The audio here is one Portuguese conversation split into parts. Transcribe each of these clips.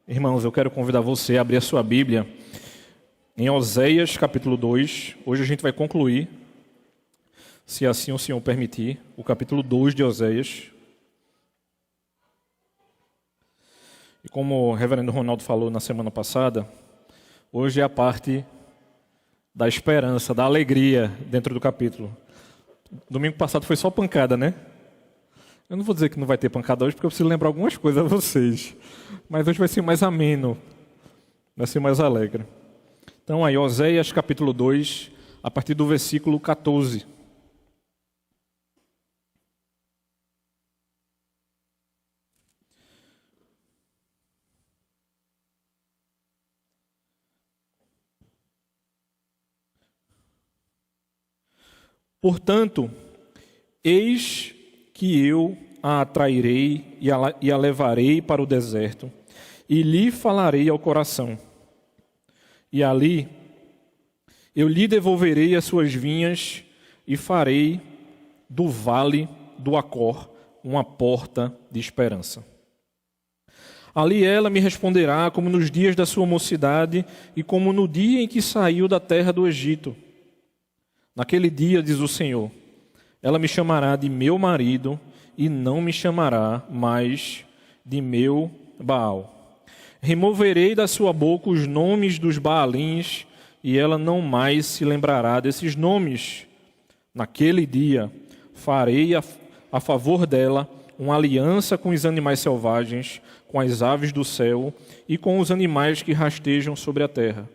Irmãos, eu quero convidar você a abrir a sua Bíblia em Oséias, capítulo 2. Hoje a gente vai concluir, se assim o Senhor permitir, o capítulo 2 de Oséias. E como o reverendo Ronaldo falou na semana passada, hoje é a parte da esperança, da alegria dentro do capítulo. Domingo passado foi só pancada, né? Eu não vou dizer que não vai ter pancada hoje, porque eu preciso lembrar algumas coisas a vocês. Mas hoje vai ser mais ameno, vai ser mais alegre. Então aí, Oséias capítulo 2, a partir do versículo 14. Portanto, eis que eu a atrairei e a levarei para o deserto, e lhe falarei ao coração. E ali eu lhe devolverei as suas vinhas e farei do vale do Acor uma porta de esperança. Ali ela me responderá como nos dias da sua mocidade e como no dia em que saiu da terra do Egito. Naquele dia, diz o Senhor, ela me chamará de meu marido e não me chamará mais de meu Baal. Removerei da sua boca os nomes dos Baalins e ela não mais se lembrará desses nomes. Naquele dia, farei a favor dela uma aliança com os animais selvagens, com as aves do céu e com os animais que rastejam sobre a terra.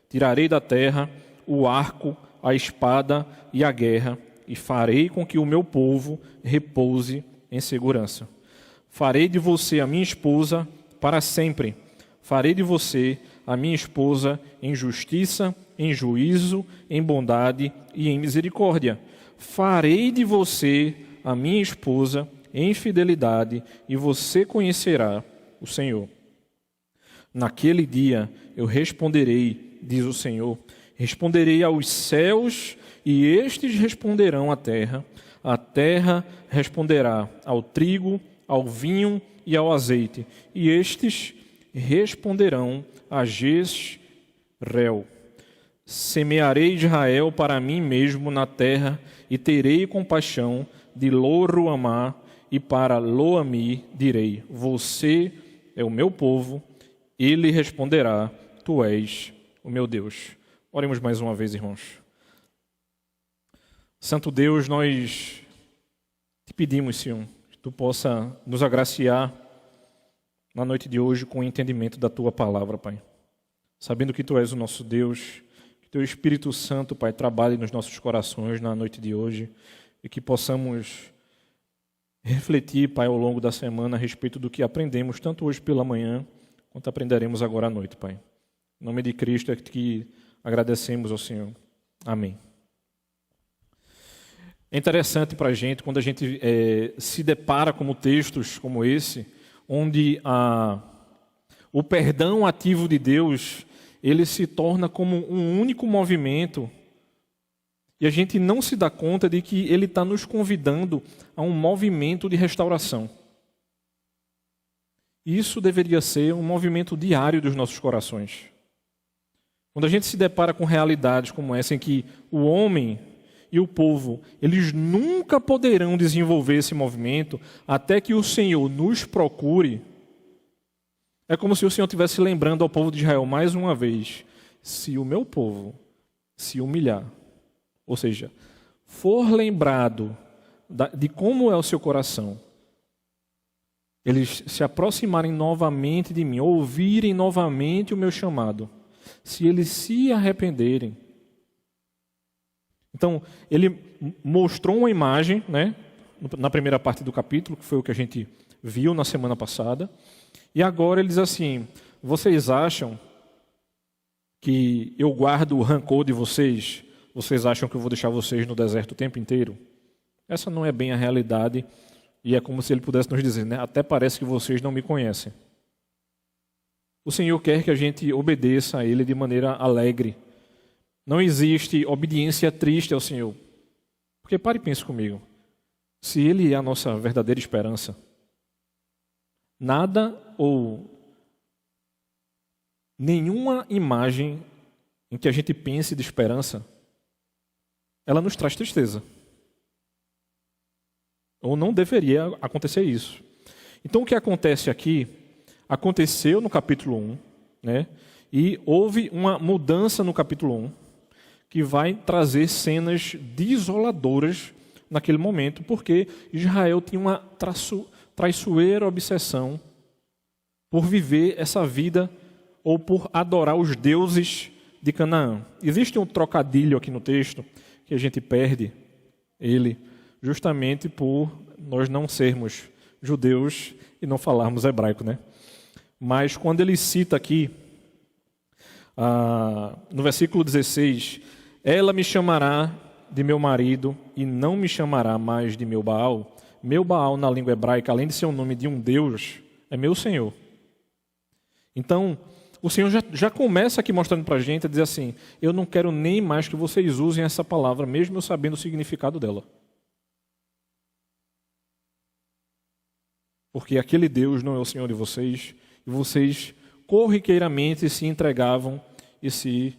Tirarei da terra o arco, a espada e a guerra, e farei com que o meu povo repouse em segurança. Farei de você a minha esposa para sempre. Farei de você a minha esposa em justiça, em juízo, em bondade e em misericórdia. Farei de você a minha esposa em fidelidade, e você conhecerá o Senhor. Naquele dia eu responderei, diz o Senhor, responderei aos céus e estes responderão à terra. A terra responderá ao trigo, ao vinho e ao azeite. E estes responderão a Jezreel. Semearei Israel para mim mesmo na terra e terei compaixão de Lo-ruamá e para Lo-ami direi, você é o meu povo. Ele responderá, tu és o meu Deus. Oremos mais uma vez, irmãos. Santo Deus, nós te pedimos, Senhor, que tu possa nos agraciar na noite de hoje com o entendimento da tua palavra, Pai. Sabendo que tu és o nosso Deus, que teu Espírito Santo, Pai, trabalhe nos nossos corações na noite de hoje e que possamos refletir, Pai, ao longo da semana a respeito do que aprendemos, tanto hoje pela manhã, quanto aprenderemos agora à noite, Pai. Em nome de Cristo é que agradecemos ao Senhor. Amém. É interessante para a gente, quando a gente se depara com textos como esse, onde o perdão ativo de Deus, ele se torna como um único movimento, e a gente não se dá conta de que ele está nos convidando a um movimento de restauração. Isso deveria ser um movimento diário dos nossos corações. Quando a gente se depara com realidades como essa, em que o homem e o povo, eles nunca poderão desenvolver esse movimento até que o Senhor nos procure, é como se o Senhor estivesse lembrando ao povo de Israel mais uma vez, se o meu povo se humilhar, ou seja, for lembrado de como é o seu coração, eles se aproximarem novamente de mim, ouvirem novamente o meu chamado, se eles se arrependerem. Então, ele mostrou uma imagem, né, na primeira parte do capítulo, que foi o que a gente viu na semana passada, e agora ele diz assim, vocês acham que eu guardo o rancor de vocês? Vocês acham que eu vou deixar vocês no deserto o tempo inteiro? Essa não é bem a realidade, e é como se ele pudesse nos dizer, né, até parece que vocês não me conhecem. O Senhor quer que a gente obedeça a Ele de maneira alegre. Não existe obediência triste ao Senhor. Porque pare e pense comigo. Se Ele é a nossa verdadeira esperança, nada ou nenhuma imagem em que a gente pense de esperança, ela nos traz tristeza. Ou não deveria acontecer isso. Então o que acontece aqui, aconteceu no capítulo 1, né? E houve uma mudança no capítulo 1, que vai trazer cenas desoladoras naquele momento, porque Israel tinha uma traiçoeira obsessão por viver essa vida ou por adorar os deuses de Canaã. Existe um trocadilho aqui no texto que a gente perde ele justamente por nós não sermos judeus e não falarmos hebraico, né? Mas quando ele cita aqui, no versículo 16, ela me chamará de meu marido e não me chamará mais de meu Baal. Meu Baal, na língua hebraica, além de ser o nome de um Deus, é meu Senhor. Então, o Senhor já começa aqui mostrando para a gente, a dizer assim, eu não quero nem mais que vocês usem essa palavra, mesmo eu sabendo o significado dela. Porque aquele Deus não é o Senhor de vocês, e vocês corriqueiramente se entregavam e se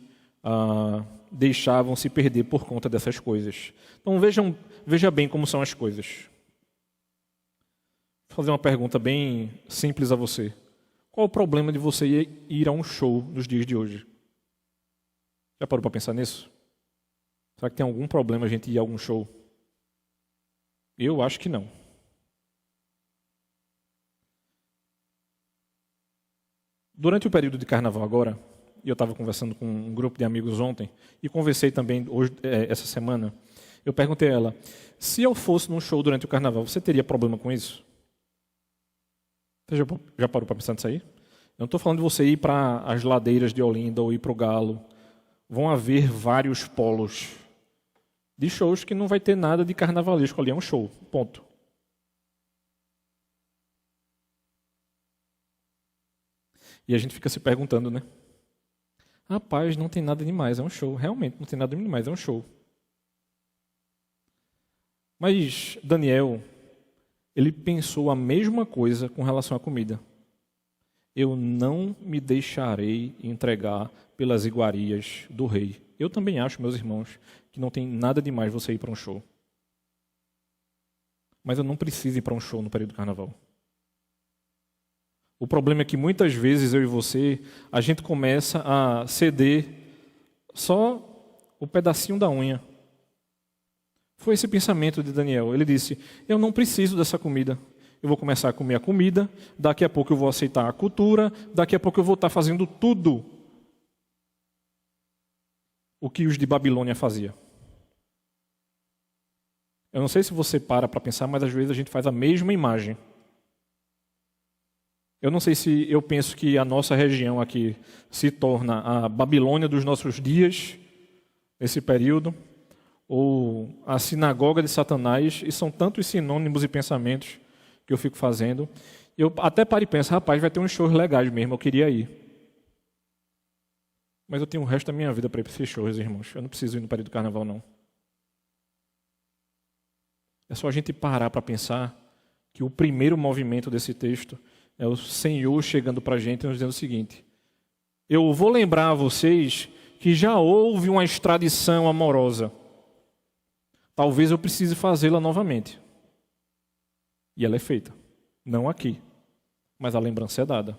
deixavam se perder por conta dessas coisas. Então veja bem como são as coisas. Vou fazer uma pergunta bem simples a você. Qual o problema de você ir a um show nos dias de hoje? Já parou para pensar nisso? Será que tem algum problema a gente ir a algum show? Eu acho que não. Durante o período de carnaval agora, eu estava conversando com um grupo de amigos ontem, e conversei também hoje, essa semana, eu perguntei a ela, se eu fosse num show durante o carnaval, você teria problema com isso? Você já parou para pensar nisso aí? Eu não estou falando de você ir para as ladeiras de Olinda ou ir para o Galo. Vão haver vários polos de shows que não vai ter nada de carnavalesco ali, é um show, ponto. E a gente fica se perguntando, né? Rapaz, não tem nada demais, é um show. Realmente, não tem nada demais, é um show. Mas Daniel, ele pensou a mesma coisa com relação à comida. Eu não me deixarei entregar pelas iguarias do rei. Eu também acho, meus irmãos, que não tem nada demais você ir para um show. Mas eu não preciso ir para um show no período do carnaval. O problema é que muitas vezes eu e você, a gente começa a ceder só o pedacinho da unha. Foi esse pensamento de Daniel. Ele disse, eu não preciso dessa comida. Eu vou começar a comer a comida, daqui a pouco eu vou aceitar a cultura, daqui a pouco eu vou estar fazendo tudo o que os de Babilônia faziam. Eu não sei se você para pensar, mas às vezes a gente faz a mesma imagem. Eu não sei se eu penso que a nossa região aqui se torna a Babilônia dos nossos dias, nesse período, ou a sinagoga de Satanás, e são tantos sinônimos e pensamentos que eu fico fazendo. Eu até paro e penso, rapaz, vai ter uns shows legais mesmo, eu queria ir. Mas eu tenho o resto da minha vida para ir para esses shows, irmãos. Eu não preciso ir no período do carnaval, não. É só a gente parar para pensar que o primeiro movimento desse texto é o Senhor chegando para a gente e nos dizendo o seguinte, eu vou lembrar a vocês que já houve uma extradição amorosa. Talvez eu precise fazê-la novamente. E ela é feita. Não aqui, mas a lembrança é dada.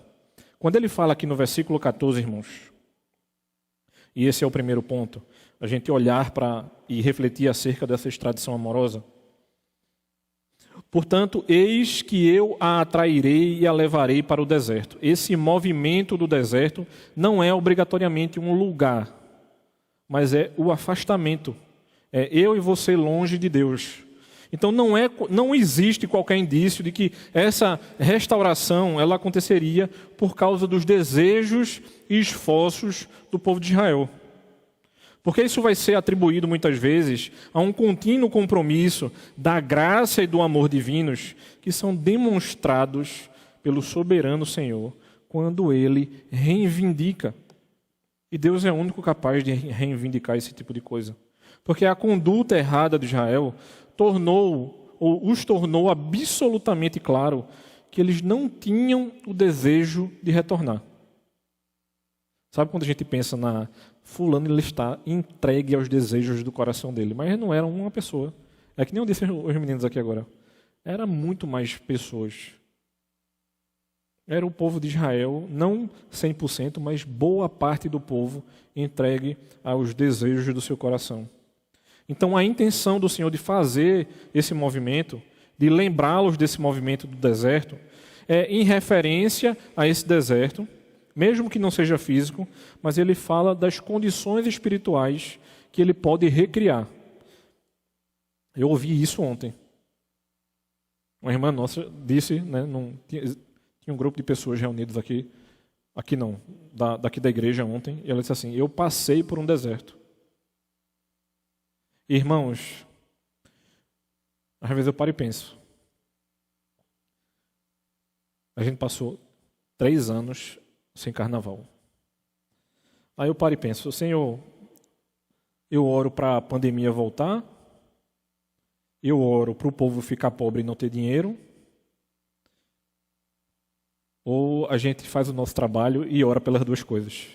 Quando ele fala aqui no versículo 14, irmãos, e esse é o primeiro ponto, a gente olhar e refletir acerca dessa extradição amorosa. Portanto, eis que eu a atrairei e a levarei para o deserto. Esse movimento do deserto não é obrigatoriamente um lugar, mas é o afastamento. É eu e você longe de Deus. Então não existe qualquer indício de que essa restauração ela aconteceria por causa dos desejos e esforços do povo de Israel. Porque isso vai ser atribuído muitas vezes a um contínuo compromisso da graça e do amor divinos que são demonstrados pelo soberano Senhor quando Ele reivindica. E Deus é o único capaz de reivindicar esse tipo de coisa. Porque a conduta errada de Israel os tornou absolutamente claro que eles não tinham o desejo de retornar. Sabe quando a gente pensa na fulano, ele está entregue aos desejos do coração dele, mas não era uma pessoa. É que nem eu disse os meninos aqui agora. Era muito mais pessoas. Era o povo de Israel, não 100%, mas boa parte do povo entregue aos desejos do seu coração. Então a intenção do Senhor de fazer esse movimento, de lembrá-los desse movimento do deserto, é em referência a esse deserto, mesmo que não seja físico, mas ele fala das condições espirituais que ele pode recriar. Eu ouvi isso ontem. Uma irmã nossa disse, né, tinha um grupo de pessoas reunidas aqui não, daqui da igreja ontem, e ela disse assim: eu passei por um deserto. Irmãos, às vezes eu paro e penso. A gente passou 3 anos sem carnaval. Aí eu paro e penso: Senhor, eu oro para a pandemia voltar, eu oro para o povo ficar pobre e não ter dinheiro, ou a gente faz o nosso trabalho e ora pelas duas coisas?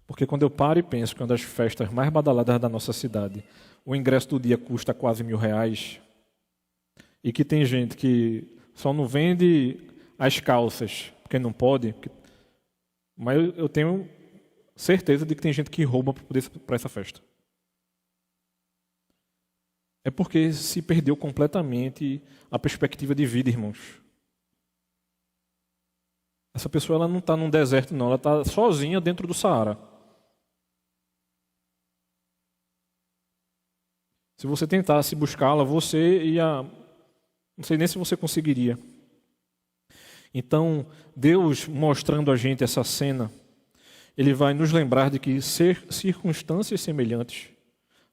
Porque quando eu paro e penso que uma das festas mais badaladas da nossa cidade, o ingresso do dia custa quase R$1.000, e que tem gente que só não vende as calças porque não pode, mas eu tenho certeza de que tem gente que rouba para poder ir para essa festa. É porque se perdeu completamente a perspectiva de vida, irmãos. Essa pessoa ela não está num deserto, não. Ela está sozinha dentro do Saara. Se você tentasse buscá-la, você ia... Não sei nem se você conseguiria. Então, Deus mostrando a gente essa cena, Ele vai nos lembrar de que circunstâncias semelhantes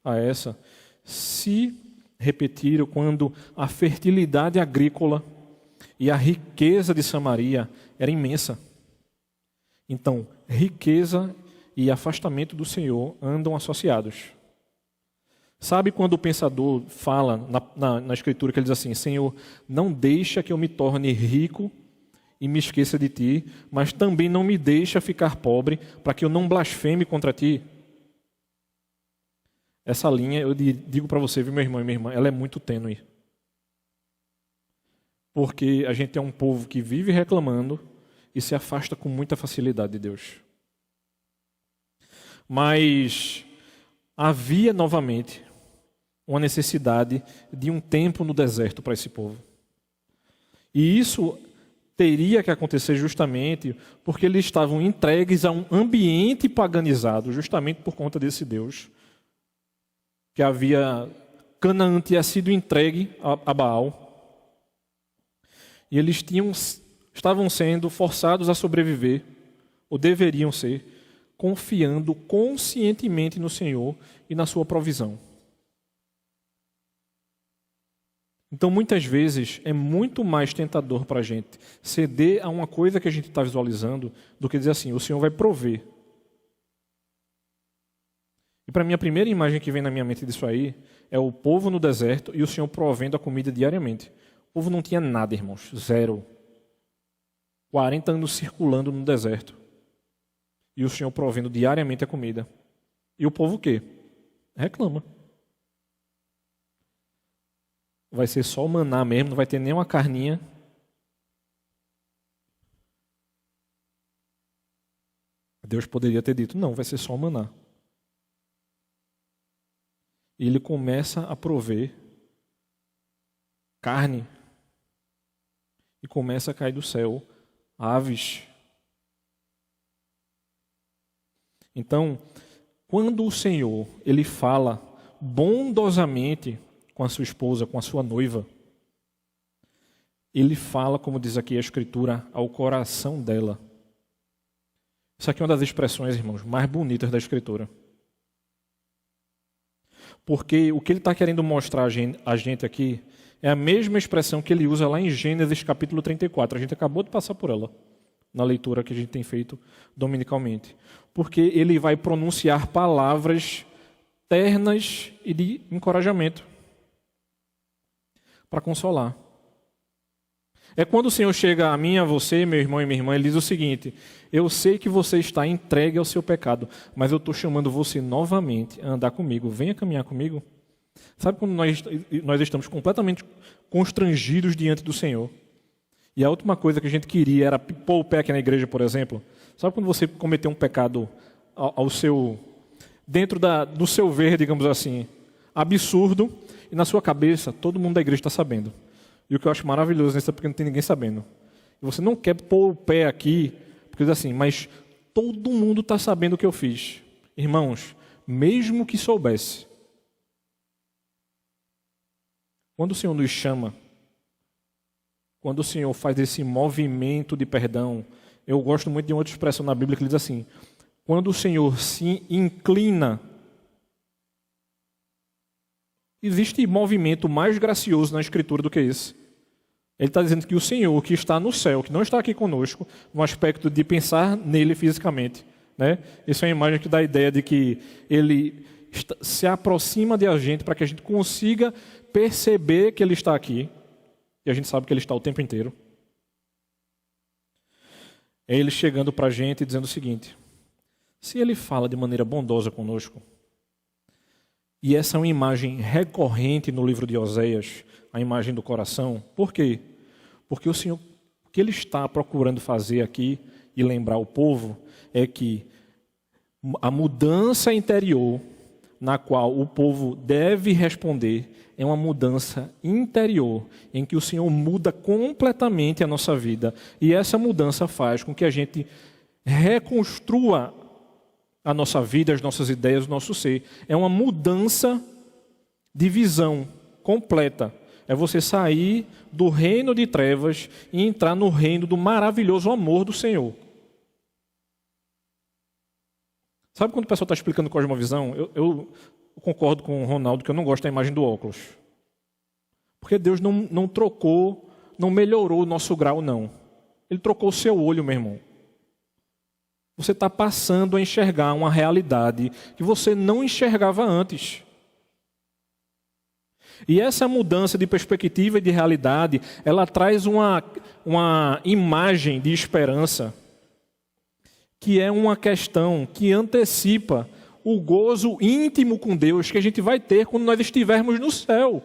a essa se repetiram quando a fertilidade agrícola e a riqueza de Samaria era imensa. Então, riqueza e afastamento do Senhor andam associados. Sabe quando o pensador fala na Escritura que ele diz assim: Senhor, não deixa que eu me torne rico e me esqueça de Ti, mas também não me deixa ficar pobre para que eu não blasfeme contra Ti? Essa linha, eu digo para você, viu, meu irmão e minha irmã, ela é muito tênue. Porque a gente é um povo que vive reclamando e se afasta com muita facilidade de Deus. Mas havia novamente uma necessidade de um tempo no deserto para esse povo. E isso teria que acontecer justamente porque eles estavam entregues a um ambiente paganizado, justamente por conta desse Deus que Canaã tinha sido entregue a Baal. E eles estavam sendo forçados a sobreviver, ou deveriam ser, confiando conscientemente no Senhor e na sua provisão. Então, muitas vezes, é muito mais tentador para a gente ceder a uma coisa que a gente está visualizando do que dizer assim: o Senhor vai prover. E para mim, a primeira imagem que vem na minha mente disso aí é o povo no deserto e o Senhor provendo a comida diariamente. O povo não tinha nada, irmãos, 0. 40 anos circulando no deserto. E o Senhor provendo diariamente a comida. E o povo o quê? Reclama. Vai ser só o maná mesmo, não vai ter nem uma carninha. Deus poderia ter dito: não, vai ser só o maná. E Ele começa a prover carne. E começa a cair do céu aves. Então, quando o Senhor Ele fala bondosamente com a sua esposa, com a sua noiva, Ele fala, como diz aqui a Escritura, ao coração dela. Isso aqui é uma das expressões, irmãos, mais bonitas da Escritura. Porque o que Ele está querendo mostrar a gente aqui é a mesma expressão que Ele usa lá em Gênesis capítulo 34. A gente acabou de passar por ela, na leitura que a gente tem feito dominicalmente. Porque Ele vai pronunciar palavras ternas e de encorajamento para consolar. É quando o Senhor chega a mim, a você, meu irmão e minha irmã, Ele diz o seguinte: eu sei que você está entregue ao seu pecado, mas eu estou chamando você novamente a andar comigo. Venha caminhar comigo. Sabe quando nós estamos completamente constrangidos diante do Senhor? E a última coisa que a gente queria era pôr o pé aqui na igreja, por exemplo. Sabe quando você cometeu um pecado dentro do seu ver, digamos assim, absurdo, e na sua cabeça todo mundo da igreja está sabendo. E o que eu acho maravilhoso nisso é porque não tem ninguém sabendo. E você não quer pôr o pé aqui, porque diz assim, mas todo mundo está sabendo o que eu fiz. Irmãos, mesmo que soubesse, quando o Senhor nos chama, quando o Senhor faz esse movimento de perdão, eu gosto muito de uma outra expressão na Bíblia que diz assim, quando o Senhor se inclina, existe movimento mais gracioso na Escritura do que esse. Ele está dizendo que o Senhor que está no céu, que não está aqui conosco, no aspecto de pensar nele fisicamente, né? Isso é uma imagem que dá a ideia de que ele se aproxima de a gente para que a gente consiga perceber que ele está aqui. E a gente sabe que ele está o tempo inteiro. É ele chegando para a gente e dizendo o seguinte: se ele fala de maneira bondosa conosco, e essa é uma imagem recorrente no livro de Oséias, a imagem do coração, por quê? Porque o Senhor, o que ele está procurando fazer aqui e lembrar o povo é que a mudança interior na qual o povo deve responder é uma mudança interior, em que o Senhor muda completamente a nossa vida. E essa mudança faz com que a gente reconstrua a nossa vida, as nossas ideias, o nosso ser. É uma mudança de visão completa. É você sair do reino de trevas e entrar no reino do maravilhoso amor do Senhor. Sabe quando o pessoal está explicando cosmovisão? Eu concordo com o Ronaldo que eu não gosto da imagem do óculos. Porque Deus não trocou, não melhorou o nosso grau, não. Ele trocou o seu olho, meu irmão. Você está passando a enxergar uma realidade que você não enxergava antes. E essa mudança de perspectiva e de realidade, ela traz uma imagem de esperança, que é uma questão que antecipa o gozo íntimo com Deus que a gente vai ter quando nós estivermos no céu.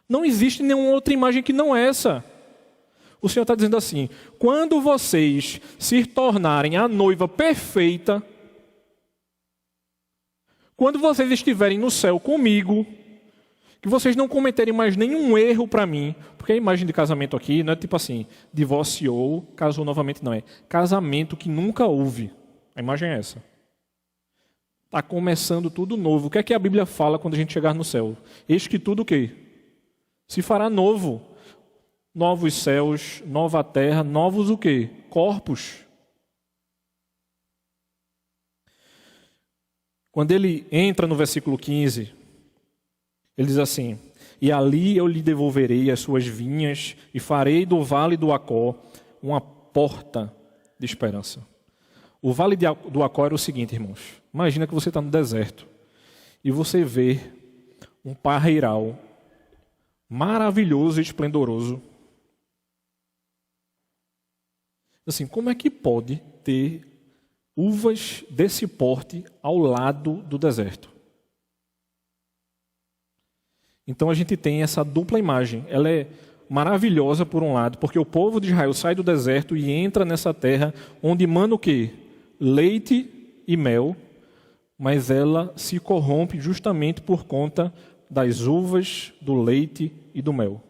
Não existe nenhuma outra imagem que não essa. O Senhor está dizendo assim, quando vocês se tornarem a noiva perfeita, quando vocês estiverem no céu comigo, que vocês não cometerem mais nenhum erro para mim, porque a imagem de casamento aqui não é tipo assim, divorciou, casou novamente, não é. Casamento que nunca houve. A imagem é essa. Está começando tudo novo. O que é que a Bíblia fala quando a gente chegar no céu? Eis que tudo o quê? Se fará novo. Novos céus, nova terra, novos o quê? Corpos. Quando ele entra no versículo 15, ele diz assim, e ali eu lhe devolverei as suas vinhas e farei do vale do Acó uma porta de esperança. O vale do Acó era o seguinte, irmãos. Imagina que você está no deserto e você vê um parreiral maravilhoso e esplendoroso. Assim, como é que pode ter uvas desse porte ao lado do deserto? Então a gente tem essa dupla imagem. Ela é maravilhosa por um lado, porque o povo de Israel sai do deserto e entra nessa terra onde manda o quê? Leite e mel, mas ela se corrompe justamente por conta das uvas, do leite e do mel.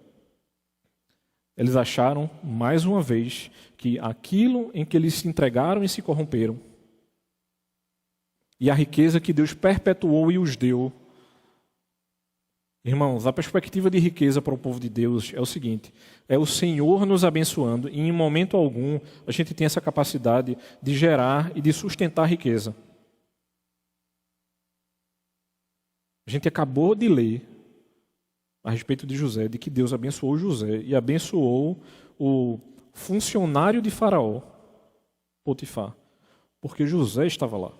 Eles acharam, mais uma vez, que aquilo em que eles se entregaram e se corromperam, e a riqueza que Deus perpetuou e os deu. Irmãos, a perspectiva de riqueza para o povo de Deus é o seguinte, é o Senhor nos abençoando e em momento algum a gente tem essa capacidade de gerar e de sustentar riqueza. A gente acabou de ler a respeito de José, de que Deus abençoou José e abençoou o funcionário de Faraó, Potifar, porque José estava lá.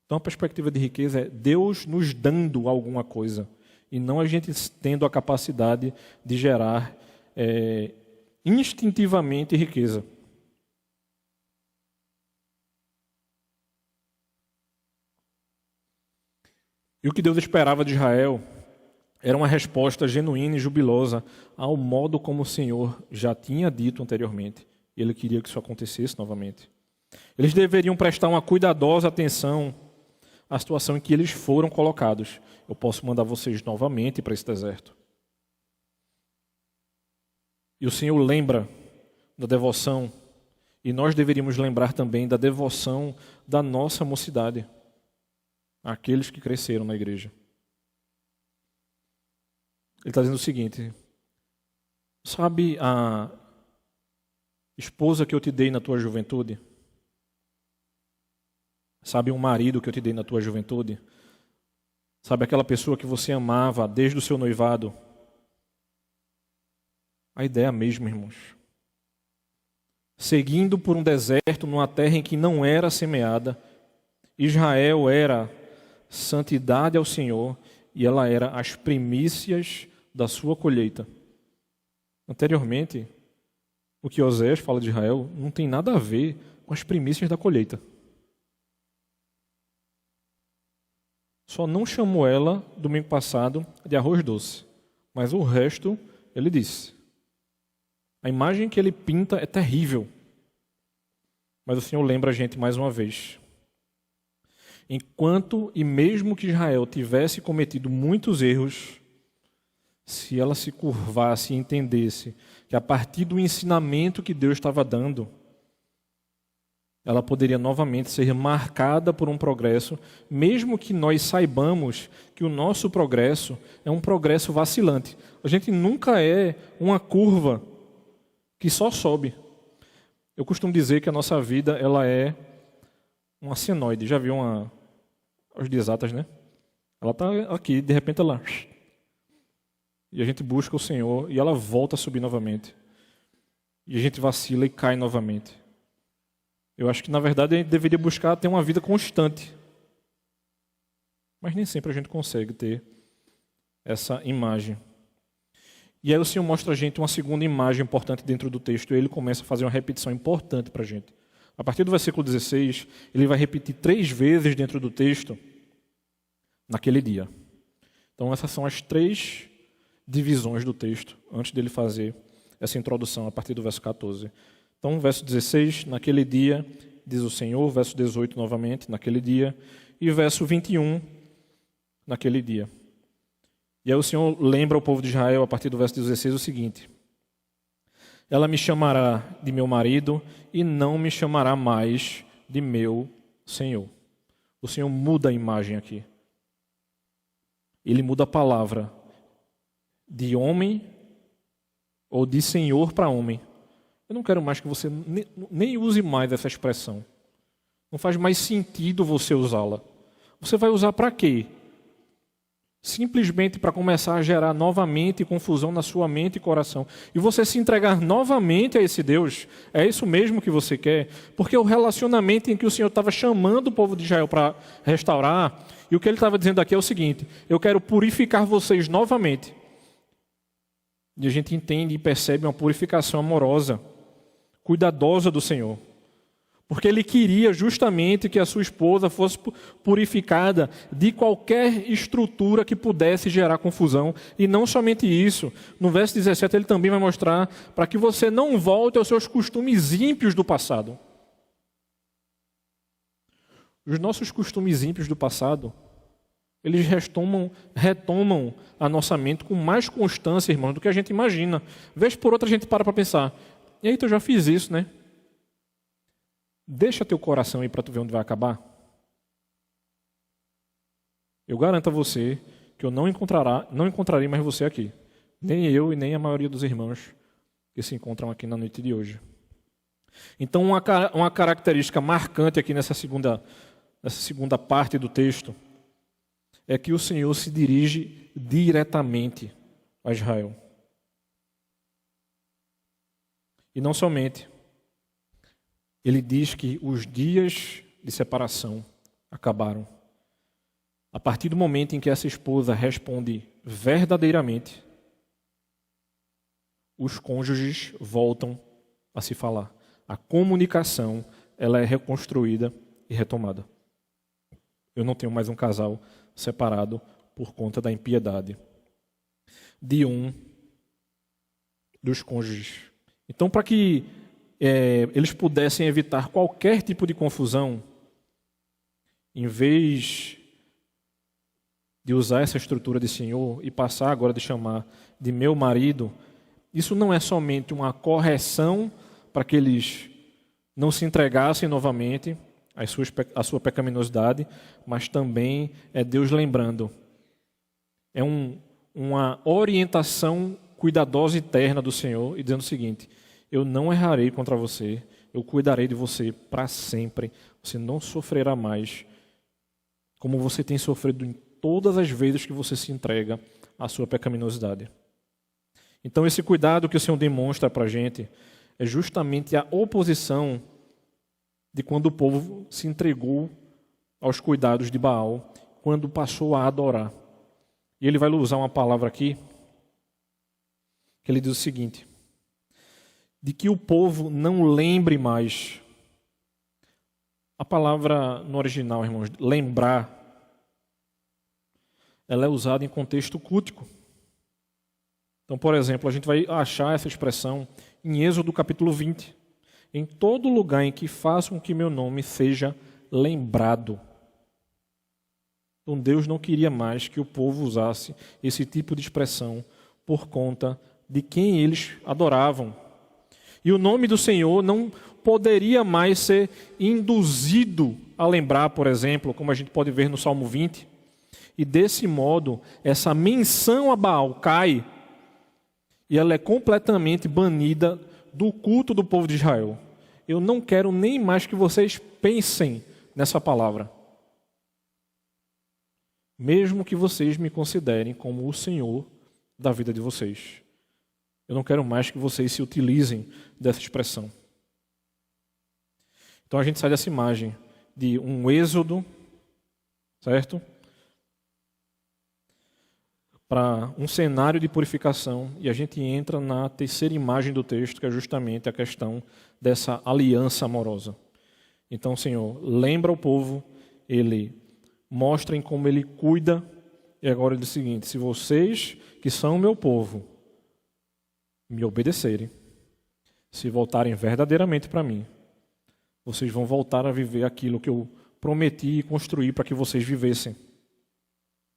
Então a perspectiva de riqueza é Deus nos dando alguma coisa e não a gente tendo a capacidade de gerar instintivamente riqueza. E o que Deus esperava de Israel era uma resposta genuína e jubilosa ao modo como o Senhor já tinha dito anteriormente. E Ele queria que isso acontecesse novamente. Eles deveriam prestar uma cuidadosa atenção à situação em que eles foram colocados. Eu posso mandar vocês novamente para esse deserto. E o Senhor lembra da devoção, e nós deveríamos lembrar também da devoção da nossa mocidade, àqueles que cresceram na igreja. Ele está dizendo o seguinte: sabe a esposa que eu te dei na tua juventude? Sabe um marido que eu te dei na tua juventude? Sabe aquela pessoa que você amava desde o seu noivado? A ideia é a mesma, irmãos. Seguindo por um deserto, numa terra em que não era semeada, Israel era santidade ao Senhor e ela era as primícias da sua colheita. Anteriormente, o que Oséias fala de Israel não tem nada a ver com as primícias da colheita. Só não chamou ela, domingo passado, de arroz doce. Mas o resto, ele disse. A imagem que ele pinta é terrível. Mas o Senhor lembra a gente mais uma vez. Enquanto e mesmo que Israel tivesse cometido muitos erros, se ela se curvasse e entendesse que a partir do ensinamento que Deus estava dando, ela poderia novamente ser marcada por um progresso, mesmo que nós saibamos que o nosso progresso é um progresso vacilante. A gente nunca é uma curva que só sobe. Eu costumo dizer que a nossa vida ela é uma senoide. Já viu as de exatas, né? Ela está aqui, de repente ela... E a gente busca o Senhor e ela volta a subir novamente. E a gente vacila e cai novamente. Eu acho que, na verdade, a gente deveria buscar ter uma vida constante. Mas nem sempre a gente consegue ter essa imagem. E aí o Senhor mostra a gente uma segunda imagem importante dentro do texto. E ele começa a fazer uma repetição importante para a gente. A partir do versículo 16, ele vai repetir 3 vezes dentro do texto, naquele dia. Então essas são as 3 divisões do texto, antes dele fazer essa introdução, a partir do verso 14. Então, verso 16, naquele dia, diz o Senhor, verso 18 novamente, naquele dia, e verso 21, naquele dia. E aí o Senhor lembra ao povo de Israel, a partir do verso 16, o seguinte: ela me chamará de meu marido e não me chamará mais de meu Senhor. O Senhor muda a imagem aqui. Ele muda a palavra de homem ou de senhor para homem. Eu não quero mais que você nem use mais essa expressão. Não faz mais sentido você usá-la. Você vai usar para quê? Simplesmente para começar a gerar novamente confusão na sua mente e coração. E você se entregar novamente a esse Deus. É isso mesmo que você quer? Porque o relacionamento em que o Senhor estava chamando o povo de Israel para restaurar, e o que ele estava dizendo aqui é o seguinte: eu quero purificar vocês novamente. E a gente entende e percebe uma purificação amorosa, cuidadosa do Senhor. Porque ele queria justamente que a sua esposa fosse purificada de qualquer estrutura que pudesse gerar confusão. E não somente isso. No verso 17 ele também vai mostrar para que você não volte aos seus costumes ímpios do passado. Os nossos costumes ímpios do passado, eles retomam a nossa mente com mais constância, irmãos, do que a gente imagina. Vez por outra a gente para pensar: e aí, eu já fiz isso, né? Deixa teu coração aí para tu ver onde vai acabar. Eu garanto a você que eu não encontrarei mais você aqui. Nem eu e nem a maioria dos irmãos que se encontram aqui na noite de hoje. Então, uma característica marcante aqui nessa segunda parte do texto é que o Senhor se dirige diretamente a Israel. E não somente. Ele diz que os dias de separação acabaram. A partir do momento em que essa esposa responde verdadeiramente, os cônjuges voltam a se falar. A comunicação, ela é reconstruída e retomada. Eu não tenho mais um casal separado por conta da impiedade de um dos cônjuges. Então, para que eles pudessem evitar qualquer tipo de confusão, em vez de usar essa estrutura de senhor e passar agora de chamar de meu marido, isso não é somente uma correção para que eles não se entregassem novamente à sua pecaminosidade, mas também é Deus lembrando. É uma orientação cuidadosa e terna do Senhor e dizendo o seguinte: eu não errarei contra você, eu cuidarei de você para sempre, você não sofrerá mais como você tem sofrido em todas as vezes que você se entrega à sua pecaminosidade. Então esse cuidado que o Senhor demonstra para a gente é justamente a oposição de quando o povo se entregou aos cuidados de Baal, quando passou a adorar. E ele vai usar uma palavra aqui, que ele diz o seguinte: de que o povo não lembre mais. A palavra no original, irmãos, lembrar, ela é usada em contexto cultico. Então, por exemplo, a gente vai achar essa expressão em Êxodo capítulo 20. Em todo lugar em que façam que meu nome seja lembrado. Então Deus não queria mais que o povo usasse esse tipo de expressão por conta de quem eles adoravam. E o nome do Senhor não poderia mais ser induzido a lembrar, por exemplo, como a gente pode ver no Salmo 20. E desse modo, essa menção a Baal cai e ela é completamente banida do culto do povo de Israel. Eu não quero nem mais que vocês pensem nessa palavra. Mesmo que vocês me considerem como o Senhor da vida de vocês. Eu não quero mais que vocês se utilizem dessa expressão. Então a gente sai dessa imagem de um êxodo, certo? Para um cenário de purificação, e a gente entra na terceira imagem do texto, que é justamente a questão dessa aliança amorosa. Então, Senhor, lembra o povo, ele mostra em como ele cuida, e agora ele diz o seguinte: se vocês, que são o meu povo, me obedecerem, se voltarem verdadeiramente para mim, vocês vão voltar a viver aquilo que eu prometi e construí para que vocês vivessem.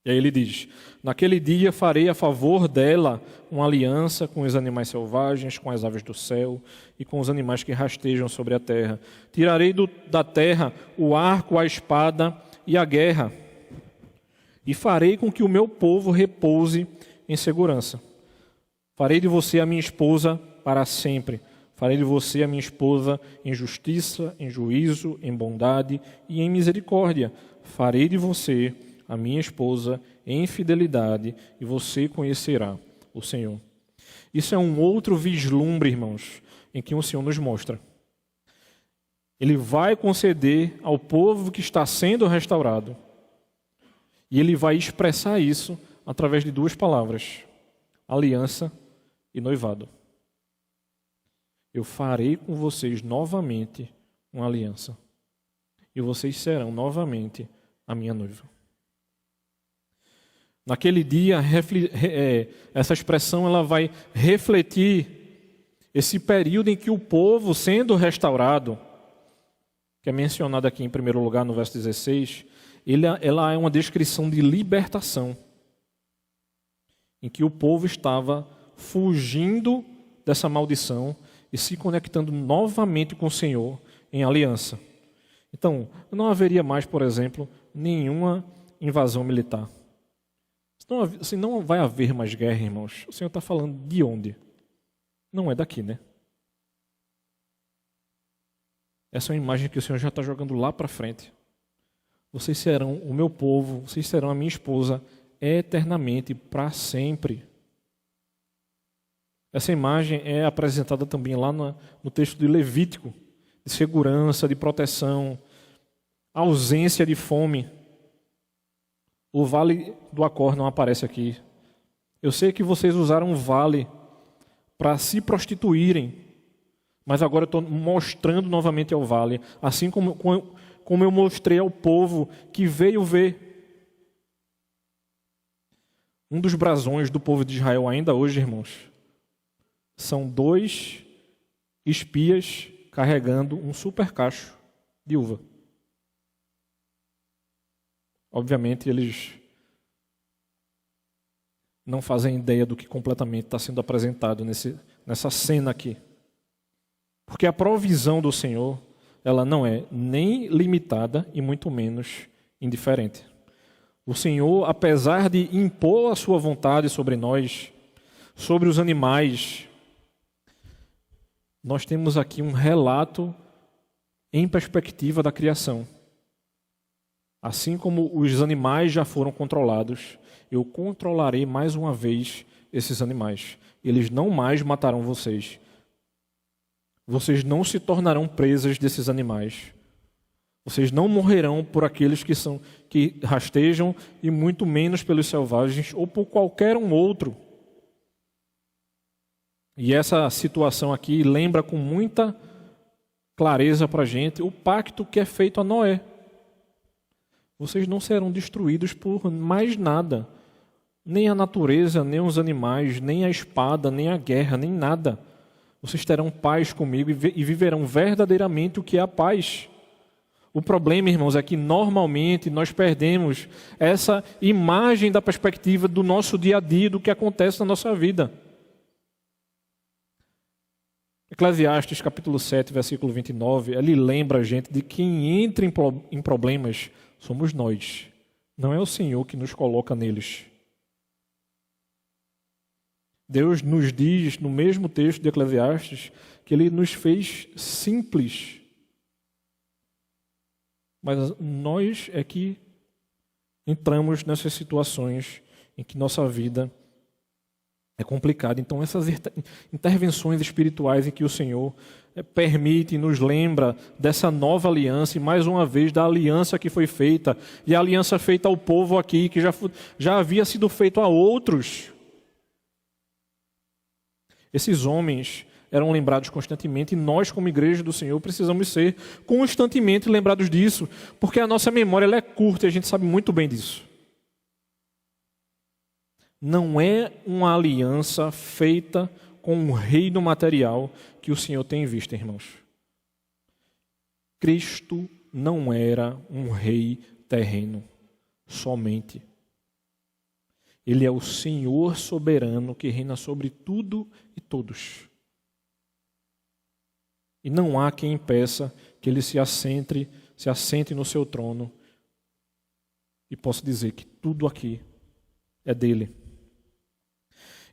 E aí ele diz: naquele dia farei a favor dela uma aliança com os animais selvagens, com as aves do céu e com os animais que rastejam sobre a terra. Tirarei da terra o arco, a espada e a guerra, e farei com que o meu povo repouse em segurança. Farei de você a minha esposa para sempre. Farei de você a minha esposa em justiça, em juízo, em bondade e em misericórdia. Farei de você a minha esposa em fidelidade, e você conhecerá o Senhor. Isso é um outro vislumbre, irmãos, em que o Senhor nos mostra. Ele vai conceder ao povo que está sendo restaurado, e ele vai expressar isso através de duas palavras: aliança e noivado. Eu farei com vocês novamente uma aliança, e vocês serão novamente a minha noiva. Naquele dia, essa expressão ela vai refletir esse período em que o povo, sendo restaurado, que é mencionado aqui em primeiro lugar no verso 16, ela é uma descrição de libertação, em que o povo estava fugindo dessa maldição e se conectando novamente com o Senhor em aliança. Então, não haveria mais, por exemplo, nenhuma invasão militar. Se não vai haver mais guerra, irmãos, o Senhor está falando de onde? Não é daqui, né? Essa é uma imagem que o Senhor já está jogando lá para frente. Vocês serão o meu povo, vocês serão a minha esposa eternamente, para sempre. Essa imagem é apresentada também lá no texto de Levítico, de segurança, de proteção, ausência de fome. o vale do Acor não aparece aqui. Eu sei que vocês usaram o vale para se prostituírem, mas agora eu estou mostrando novamente ao vale, assim como eu mostrei ao povo que veio ver. Um dos brasões do povo de Israel ainda hoje, irmãos, são 2 espias carregando um super cacho de uva. Obviamente, eles não fazem ideia do que completamente está sendo apresentado nessa cena aqui. Porque a provisão do Senhor, ela não é nem limitada e muito menos indiferente. O Senhor, apesar de impor a sua vontade sobre nós, sobre os animais, nós temos aqui um relato em perspectiva da criação. Assim como os animais já foram controlados, eu controlarei mais uma vez esses animais. Eles não mais matarão vocês. Vocês não se tornarão presas desses animais. Vocês não morrerão por aqueles que rastejam e muito menos pelos selvagens ou por qualquer um outro. E essa situação aqui lembra com muita clareza para a gente o pacto que é feito a Noé. Vocês não serão destruídos por mais nada. Nem a natureza, nem os animais, nem a espada, nem a guerra, nem nada. Vocês terão paz comigo e viverão verdadeiramente o que é a paz. O problema, irmãos, é que normalmente nós perdemos essa imagem da perspectiva do nosso dia a dia, do que acontece na nossa vida. Eclesiastes capítulo 7, versículo 29, ele lembra a gente de que quem entra em problemas somos nós. Não é o Senhor que nos coloca neles. Deus nos diz, no mesmo texto de Eclesiastes, que Ele nos fez simples. Mas nós é que entramos nessas situações em que nossa vida é complicada. Então, essas intervenções espirituais em que o Senhor permite e nos lembra dessa nova aliança, e mais uma vez da aliança que foi feita, e a aliança feita ao povo aqui, que já havia sido feito a outros. Esses homens eram lembrados constantemente, e nós, como igreja do Senhor, precisamos ser constantemente lembrados disso, porque a nossa memória ela é curta e a gente sabe muito bem disso. Não é uma aliança feita com um reino material que o Senhor tem em vista, irmãos. Cristo não era um rei terreno somente. Ele é o Senhor soberano que reina sobre tudo e todos. E não há quem impeça que ele se assente no seu trono e possa dizer que tudo aqui é dele.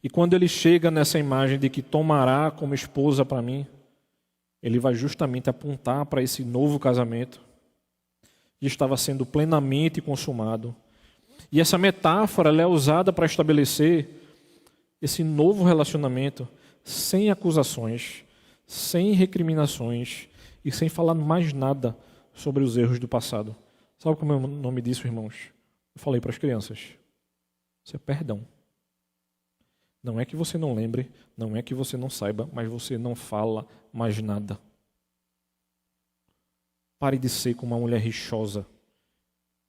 E quando ele chega nessa imagem de que tomará como esposa para mim, ele vai justamente apontar para esse novo casamento que estava sendo plenamente consumado. E essa metáfora ela é usada para estabelecer esse novo relacionamento sem acusações, sem recriminações e sem falar mais nada sobre os erros do passado. Sabe como é o nome disso, irmãos? Eu falei para as crianças. Isso é perdão. Não é que você não lembre, não é que você não saiba, mas você não fala mais nada. Pare de ser como uma mulher rixosa,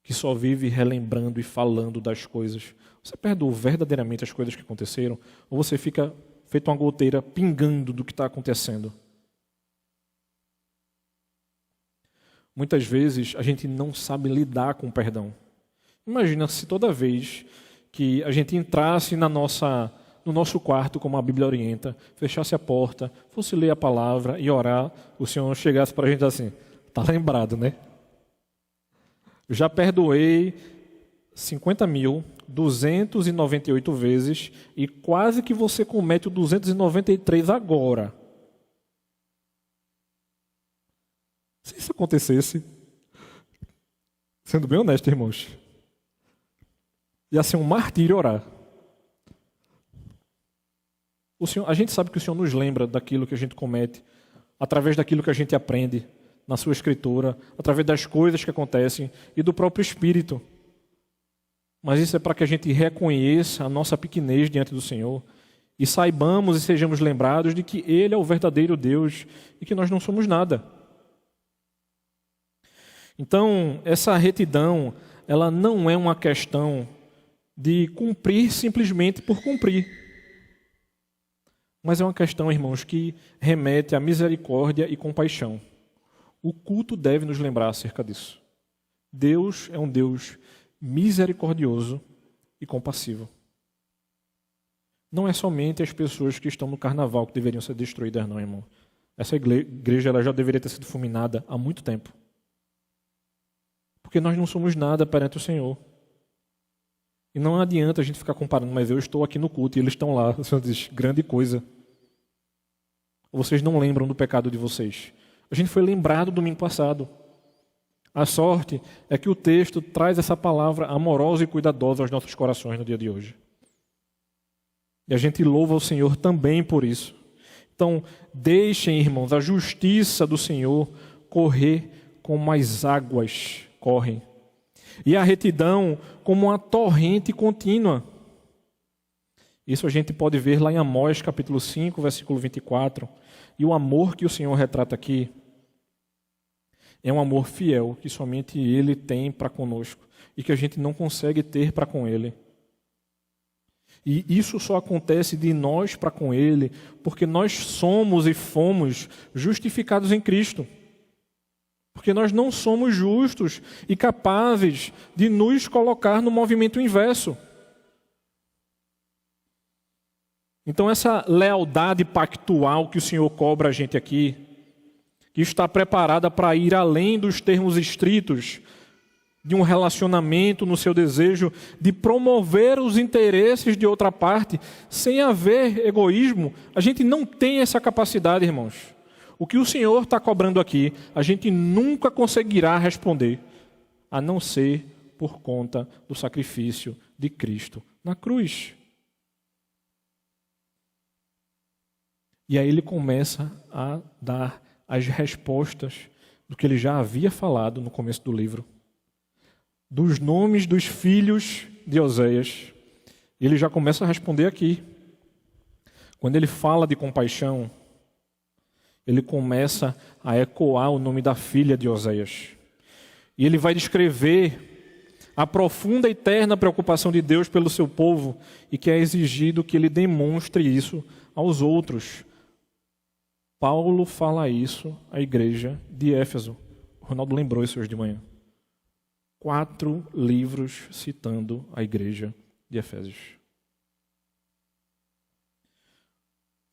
que só vive relembrando e falando das coisas. Você perdoou verdadeiramente as coisas que aconteceram? Ou você fica feito uma goteira pingando do que está acontecendo? Muitas vezes a gente não sabe lidar com o perdão. Imagina se toda vez que a gente entrasse no nosso quarto, como a Bíblia orienta, fechasse a porta, fosse ler a palavra e orar, o Senhor chegasse para a gente assim, está lembrado, né? Eu já perdoei 50.298 vezes e quase que você comete o 293 agora. Se isso acontecesse, sendo bem honesto, irmãos, ia ser um martírio orar. A gente sabe que o Senhor nos lembra daquilo que a gente comete, através daquilo que a gente aprende na sua escritura, através das coisas que acontecem e do próprio Espírito. mas isso é para que a gente reconheça a nossa pequenez diante do Senhor e saibamos e sejamos lembrados de que Ele é o verdadeiro Deus e que nós não somos nada. Então, essa retidão, ela não é uma questão de cumprir simplesmente por cumprir, mas é uma questão, irmãos, que remete à misericórdia e compaixão. O culto deve nos lembrar acerca disso. Deus é um Deus misericordioso e compassivo. Não é somente as pessoas que estão no carnaval que deveriam ser destruídas, não, irmão. Essa igreja ela já deveria ter sido fulminada há muito tempo. Porque nós não somos nada perante o Senhor. E não adianta a gente ficar comparando, mas eu estou aqui no culto e eles estão lá. O Senhor diz, grande coisa. Vocês não lembram do pecado de vocês. A gente foi lembrado domingo passado. A sorte é que o texto traz essa palavra amorosa e cuidadosa aos nossos corações no dia de hoje. E a gente louva o Senhor também por isso. Então, deixem, irmãos, a justiça do Senhor correr como as águas correm. E a retidão como uma torrente contínua. Isso a gente pode ver lá em Amós, capítulo 5, versículo 24. E o amor que o Senhor retrata aqui é um amor fiel que somente Ele tem para conosco e que a gente não consegue ter para com Ele. E isso só acontece de nós para com Ele porque nós somos e fomos justificados em Cristo. Porque nós não somos justos e capazes de nos colocar no movimento inverso. Então essa lealdade pactual que o Senhor cobra a gente aqui, que está preparada para ir além dos termos estritos de um relacionamento no seu desejo de promover os interesses de outra parte, sem haver egoísmo, a gente não tem essa capacidade, irmãos. O que o Senhor está cobrando aqui, a gente nunca conseguirá responder, a não ser por conta do sacrifício de Cristo na cruz. E aí ele começa a dar as respostas do que ele já havia falado no começo do livro. Dos nomes dos filhos de Oséias. Ele já começa a responder aqui. Quando ele fala de compaixão, ele começa a ecoar o nome da filha de Oséias. E ele vai descrever a profunda e eterna preocupação de Deus pelo seu povo e que é exigido que ele demonstre isso aos outros. Paulo fala isso à igreja de Éfeso. O Ronaldo lembrou isso hoje de manhã. 4 livros citando a igreja de Efésios.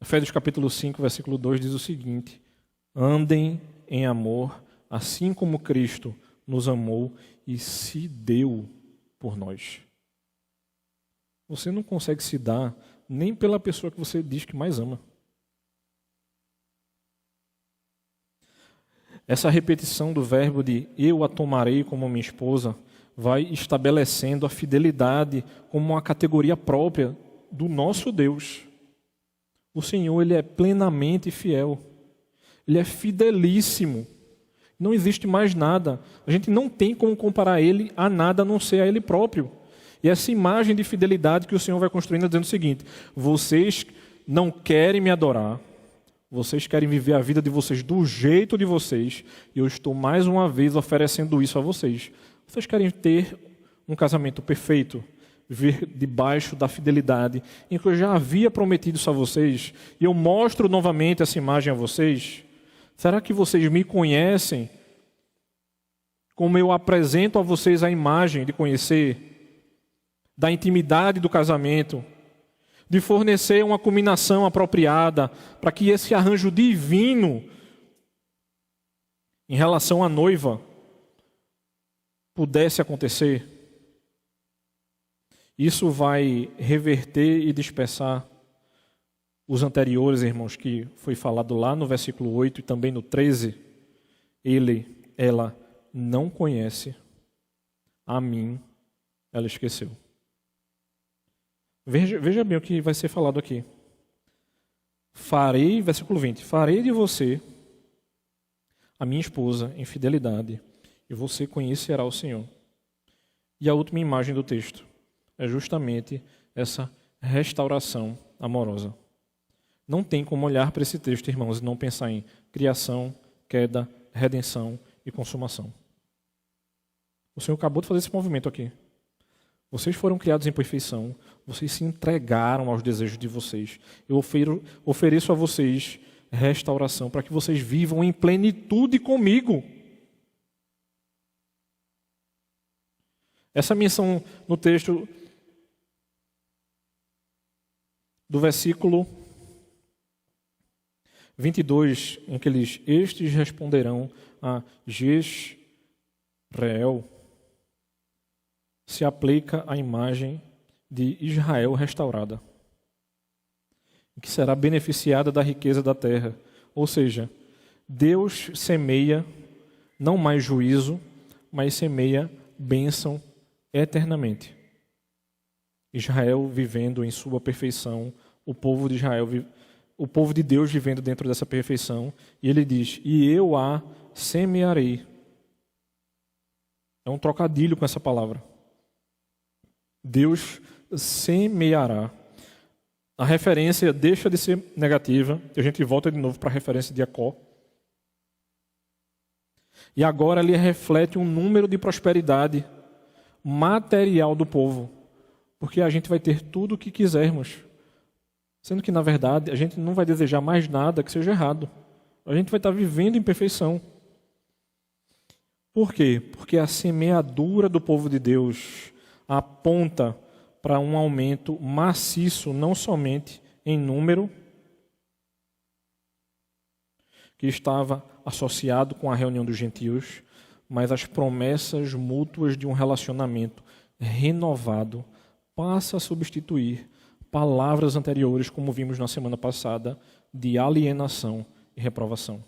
Efésios capítulo 5, versículo 2 diz o seguinte: andem em amor, assim como Cristo nos amou e se deu por nós. Você não consegue se dar nem pela pessoa que você diz que mais ama. Essa repetição do verbo de eu a tomarei como minha esposa vai estabelecendo a fidelidade como uma categoria própria do nosso Deus. O Senhor, Ele é plenamente fiel. Ele é fidelíssimo. Não existe mais nada. A gente não tem como comparar Ele a nada a não ser a Ele próprio. E essa imagem de fidelidade que o Senhor vai construindo dizendo o seguinte: vocês não querem me adorar, vocês querem viver a vida de vocês do jeito de vocês, e eu estou mais uma vez oferecendo isso a vocês. Vocês querem ter um casamento perfeito, viver debaixo da fidelidade em que eu já havia prometido isso a vocês, e eu mostro novamente essa imagem a vocês? Será que vocês me conhecem como eu apresento a vocês a imagem de conhecer, da intimidade do casamento, de fornecer uma combinação apropriada para que esse arranjo divino em relação à noiva pudesse acontecer? Isso vai reverter e dispersar os anteriores, irmãos, que foi falado lá no versículo 8 e também no 13. Ela não conhece, a mim ela esqueceu. Veja bem o que vai ser falado aqui. Farei, versículo 20, farei de você a minha esposa em fidelidade, e você conhecerá o Senhor. E a última imagem do texto. é justamente essa restauração amorosa. Não tem como olhar para esse texto, irmãos, e não pensar em criação, queda, redenção e consumação. O Senhor acabou de fazer esse movimento aqui. Vocês foram criados em perfeição, vocês se entregaram aos desejos de vocês. Eu ofereço a vocês restauração para que vocês vivam em plenitude comigo. Essa menção no texto do versículo 22, em que estes responderão a Jezreel, se aplica à imagem de Israel restaurada, que será beneficiada da riqueza da terra. Ou seja, Deus semeia não mais juízo, mas semeia bênção eternamente. Israel vivendo em sua perfeição, o povo de Israel, o povo de Deus vivendo dentro dessa perfeição, e ele diz: e eu a semearei. É um trocadilho com essa palavra. Deus semeará. A referência deixa de ser negativa, e a gente volta de novo para a referência de Jacó. E agora ele reflete um número de prosperidade material do povo, porque a gente vai ter tudo o que quisermos, sendo que, na verdade, a gente não vai desejar mais nada que seja errado. A gente vai estar vivendo em perfeição. Por quê? Porque a semeadura do povo de Deus aponta para um aumento maciço, não somente em número, que estava associado com a reunião dos gentios, mas as promessas mútuas de um relacionamento renovado passa a substituir palavras anteriores, como vimos na semana passada, de alienação e reprovação.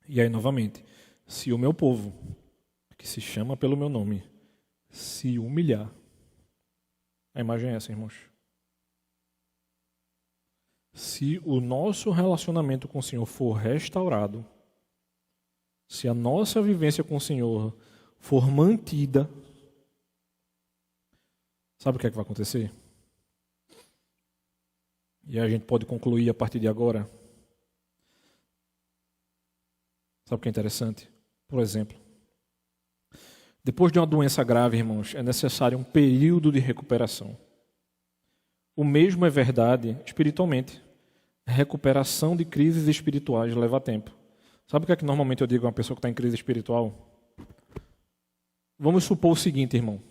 E aí, novamente, se o meu povo, que se chama pelo meu nome, se humilhar, a imagem é essa, irmãos. Se o nosso relacionamento com o Senhor for restaurado, se a nossa vivência com o Senhor for mantida, sabe o que é que vai acontecer? E a gente pode concluir a partir de agora. Sabe o que é interessante? Por exemplo, depois de uma doença grave, irmãos, é necessário um período de recuperação. O mesmo é verdade espiritualmente. A recuperação de crises espirituais leva tempo. Sabe o que é que normalmente eu digo a uma pessoa que está em crise espiritual? Vamos supor o seguinte, irmão.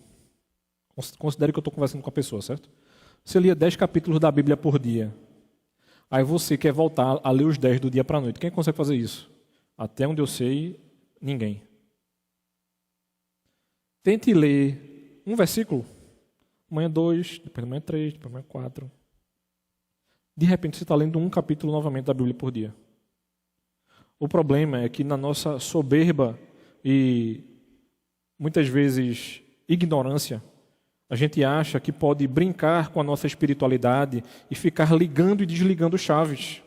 Considere que eu estou conversando com a pessoa, certo? Você lia 10 capítulos da Bíblia por dia. Aí você quer voltar a ler os 10 do dia para a noite. Quem consegue fazer isso? Até onde eu sei, ninguém. Tente ler um versículo. Amanhã 2, depois amanhã 3, depois amanhã 4. De repente você está lendo um capítulo novamente da Bíblia por dia. O problema é que na nossa soberba e muitas vezes ignorância, a gente acha que pode brincar com a nossa espiritualidade e ficar ligando e desligando chaves.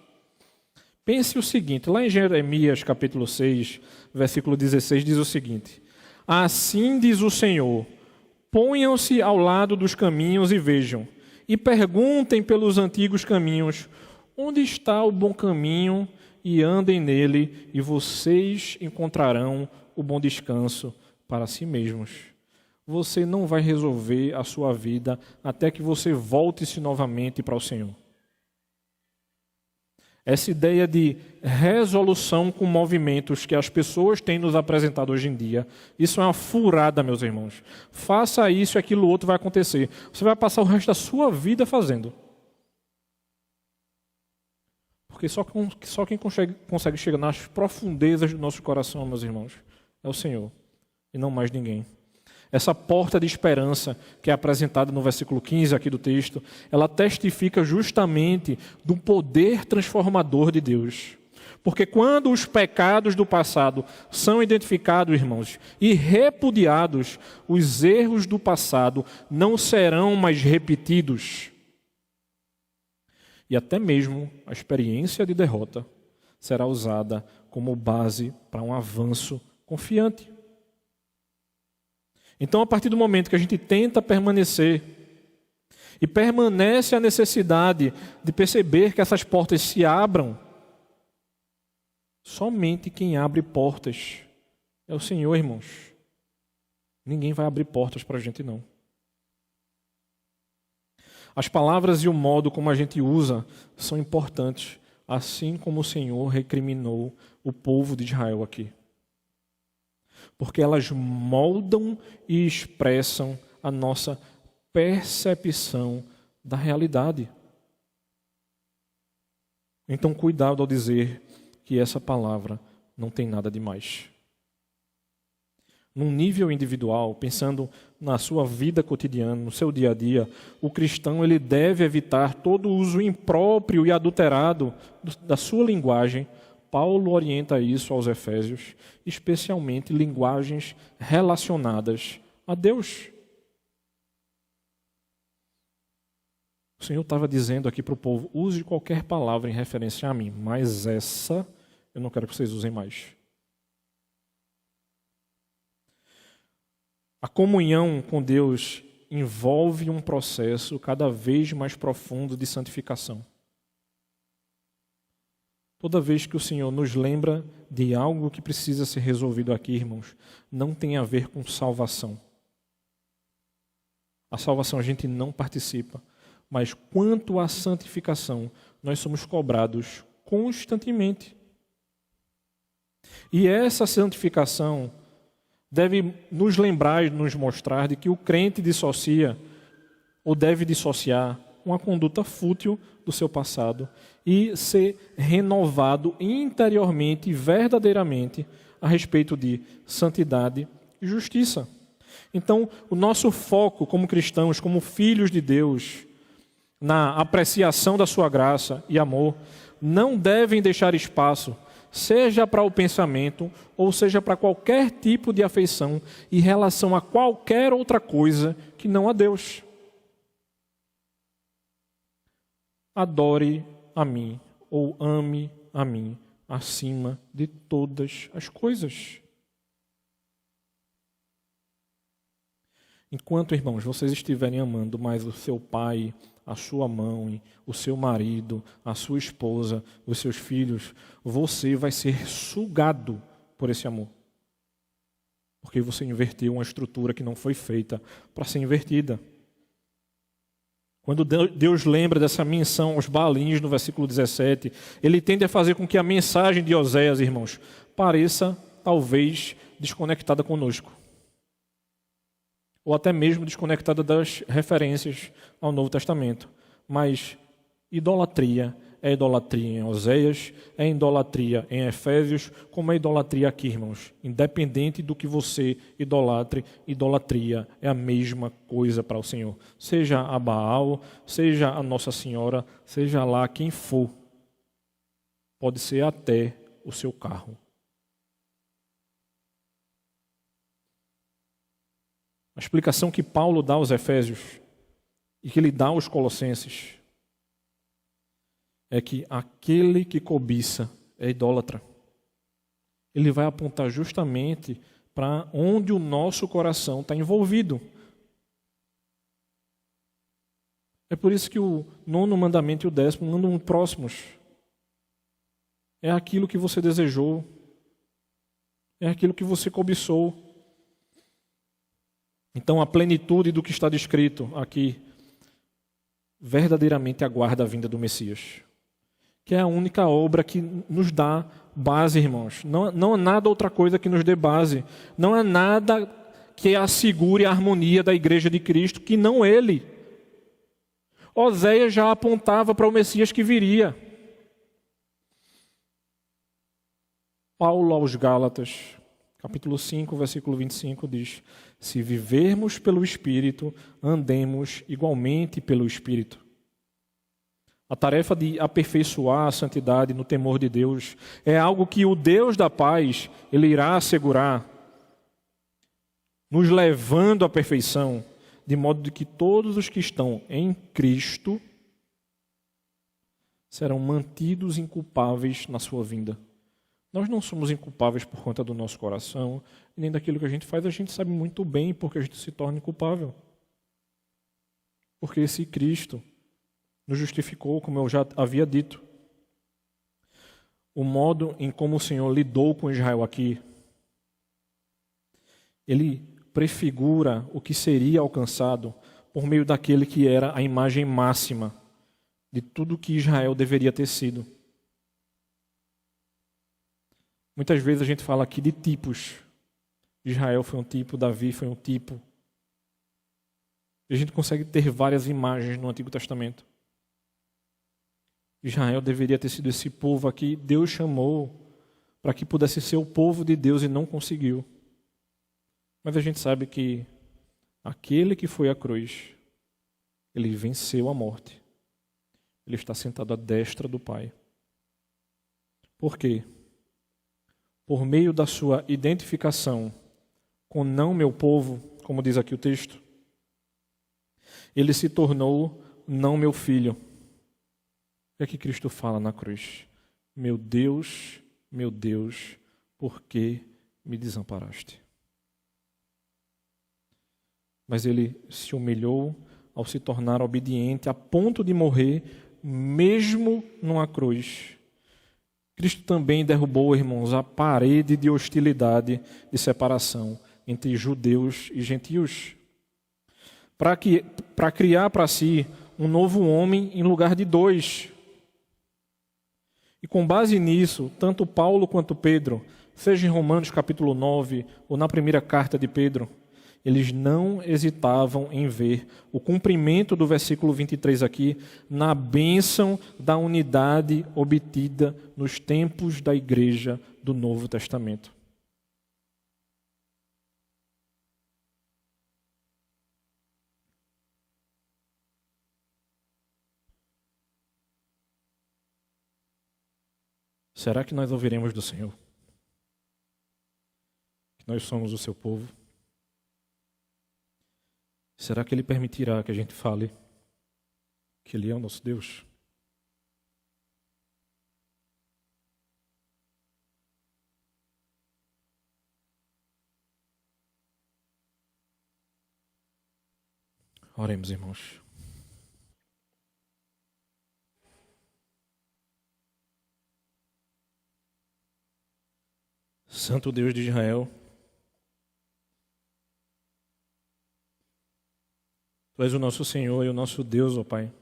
Pense o seguinte, lá em Jeremias capítulo 6, versículo 16, diz o seguinte: assim diz o Senhor, ponham-se ao lado dos caminhos e vejam, e perguntem pelos antigos caminhos, onde está o bom caminho, e andem nele, e vocês encontrarão o bom descanso para si mesmos. Você não vai resolver a sua vida até que você volte-se novamente para o Senhor. Essa ideia de resolução com movimentos que as pessoas têm nos apresentado hoje em dia, isso é uma furada, meus irmãos. Faça isso e aquilo outro vai acontecer. Você vai passar o resto da sua vida fazendo. Porque só quem consegue chegar nas profundezas do nosso coração, meus irmãos, é o Senhor, e não mais ninguém. Essa porta de esperança que é apresentada no versículo 15 aqui do texto, ela testifica justamente do poder transformador de Deus. Porque quando os pecados do passado são identificados, irmãos, e repudiados, os erros do passado não serão mais repetidos. E até mesmo a experiência de derrota será usada como base para um avanço confiante. Então, a partir do momento que a gente tenta permanecer e permanece a necessidade de perceber que essas portas se abram, somente quem abre portas é o Senhor, irmãos. Ninguém vai abrir portas para a gente, não. As palavras e o modo como a gente usa são importantes, assim como o Senhor recriminou o povo de Israel aqui. Porque elas moldam e expressam a nossa percepção da realidade. Então, cuidado ao dizer que essa palavra não tem nada de mais. Num nível individual, pensando na sua vida cotidiana, no seu dia a dia, o cristão ele deve evitar todo o uso impróprio e adulterado da sua linguagem. Paulo orienta isso aos Efésios, especialmente linguagens relacionadas a Deus. O Senhor estava dizendo aqui para o povo, use qualquer palavra em referência a mim, mas essa eu não quero que vocês usem mais. A comunhão com Deus envolve um processo cada vez mais profundo de santificação. Toda vez que o Senhor nos lembra de algo que precisa ser resolvido aqui, irmãos, não tem a ver com salvação. A salvação a gente não participa, mas quanto à santificação, nós somos cobrados constantemente. E essa santificação deve nos lembrar e nos mostrar de que o crente dissocia ou deve dissociar uma conduta fútil do seu passado e ser renovado interiormente e verdadeiramente a respeito de santidade e justiça. Então, o nosso foco como cristãos, como filhos de Deus, na apreciação da sua graça e amor, não devem deixar espaço seja para o pensamento, ou seja para qualquer tipo de afeição em relação a qualquer outra coisa que não a Deus. Adore a mim, ou ame a mim, acima de todas as coisas. Enquanto, irmãos, vocês estiverem amando mais o seu pai, a sua mãe, o seu marido, a sua esposa, os seus filhos, você vai ser sugado por esse amor. Porque você inverteu uma estrutura que não foi feita para ser invertida. Quando Deus lembra dessa menção aos Baalins no versículo 17, Ele tende a fazer com que a mensagem de Oséias, irmãos, pareça talvez desconectada conosco. Ou até mesmo desconectada das referências ao Novo Testamento. Mas idolatria é idolatria em Oséias, é idolatria em Efésios, como é idolatria aqui, irmãos. Independente do que você idolatre, idolatria é a mesma coisa para o Senhor. Seja a Baal, seja a Nossa Senhora, seja lá quem for. Pode ser até o seu carro. A explicação que Paulo dá aos Efésios e que ele dá aos Colossenses é que aquele que cobiça é idólatra. Ele vai apontar justamente para onde o nosso coração está envolvido. É por isso que o 9º mandamento e o 10º andam próximos. É aquilo que você desejou, é aquilo que você cobiçou. Então, a plenitude do que está descrito aqui verdadeiramente aguarda a vinda do Messias, que é a única obra que nos dá base, irmãos. Não há nada outra coisa que nos dê base. Não há nada que assegure a harmonia da Igreja de Cristo que não Ele. Oséias já apontava para o Messias que viria. Paulo aos Gálatas, capítulo 5, versículo 25, diz: se vivermos pelo Espírito, andemos igualmente pelo Espírito. A tarefa de aperfeiçoar a santidade no temor de Deus é algo que o Deus da paz, Ele irá assegurar, nos levando à perfeição, de modo de que todos os que estão em Cristo serão mantidos inculpáveis na sua vinda. Nós não somos inculpáveis por conta do nosso coração, nem daquilo que a gente faz. A gente sabe muito bem porque a gente se torna inculpável. Porque esse Cristo nos justificou, como eu já havia dito. O modo em como o Senhor lidou com Israel aqui, ele prefigura o que seria alcançado por meio daquele que era a imagem máxima de tudo que Israel deveria ter sido. Muitas vezes a gente fala aqui de tipos. Israel foi um tipo, Davi foi um tipo. E a gente consegue ter várias imagens no Antigo Testamento. Israel deveria ter sido esse povo aqui. Deus chamou para que pudesse ser o povo de Deus e não conseguiu. Mas a gente sabe que aquele que foi à cruz, ele venceu a morte. Ele está sentado à destra do Pai. Por quê? Por meio da sua identificação com não meu povo, como diz aqui o texto, ele se tornou não meu filho. O que é que Cristo fala na cruz? Meu Deus, por que me desamparaste? Mas ele se humilhou ao se tornar obediente a ponto de morrer, mesmo numa cruz. Cristo também derrubou, irmãos, a parede de hostilidade, de separação entre judeus e gentios, para criar para si um novo homem em lugar de dois. E com base nisso, tanto Paulo quanto Pedro, seja em Romanos capítulo 9 ou na primeira carta de Pedro, eles não hesitavam em ver o cumprimento do versículo 23 aqui na bênção da unidade obtida nos tempos da igreja do Novo Testamento. Será que nós ouviremos do Senhor? Que nós somos o seu povo? Será que Ele permitirá que a gente fale que Ele é o nosso Deus? Oremos, irmãos. Santo Deus de Israel, Tu és o nosso Senhor e o nosso Deus, ó Pai.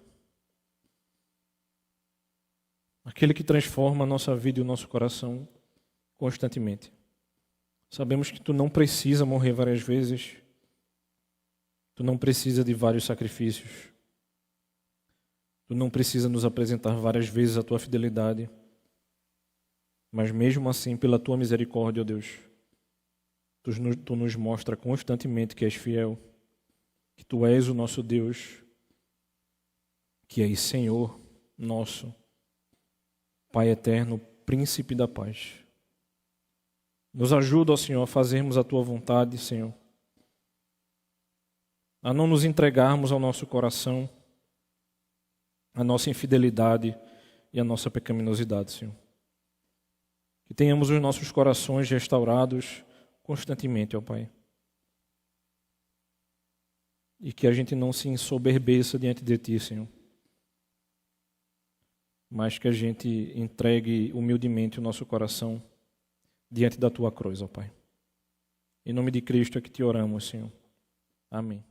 Aquele que transforma a nossa vida e o nosso coração constantemente. Sabemos que Tu não precisa morrer várias vezes. Tu não precisa de vários sacrifícios. Tu não precisa nos apresentar várias vezes a Tua fidelidade. Mas mesmo assim, pela Tua misericórdia, ó Deus, Tu nos mostra constantemente que és fiel, que Tu és o nosso Deus, que és Senhor nosso, Pai eterno, Príncipe da paz. Nos ajuda, ó Senhor, a fazermos a Tua vontade, Senhor, a não nos entregarmos ao nosso coração, a nossa infidelidade e a nossa pecaminosidade, Senhor. Que tenhamos os nossos corações restaurados constantemente, ó Pai. E que a gente não se ensoberbeça diante de Ti, Senhor. Mas que a gente entregue humildemente o nosso coração diante da Tua cruz, ó Pai. Em nome de Cristo é que Te oramos, Senhor. Amém.